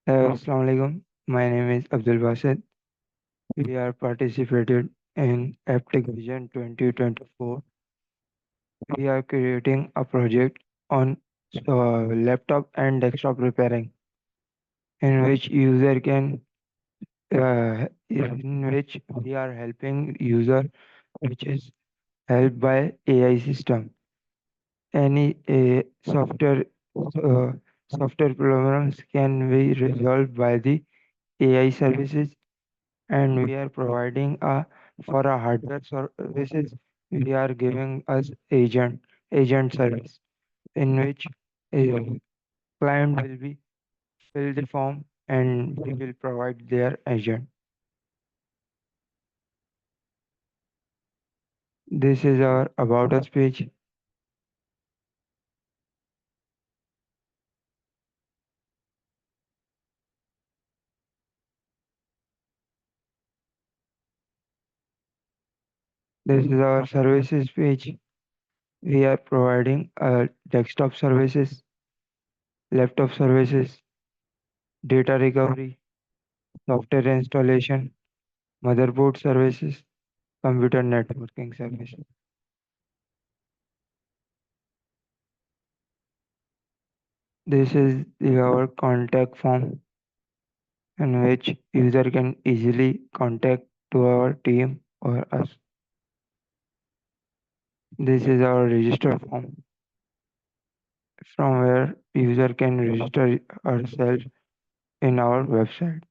Assalamu alaikum. My name is Abdul Basit. We are participated in Aptech Vision 2024. We are creating a project on laptop and desktop repairing, in which user can, in which we are helping user, which is helped by AI system. Any uh, software problems can be resolved by the AI services, and we are providing a for a hardware services. We are giving us agent service, in which a client will be fill the form and we will provide their agent. This is our about us page. This is our services page. We are providing desktop services, laptop services, data recovery, software installation, motherboard services, computer networking services. This is our contact form, in which user can easily contact to our team or us. This is our register form, from where user can register ourselves in our website.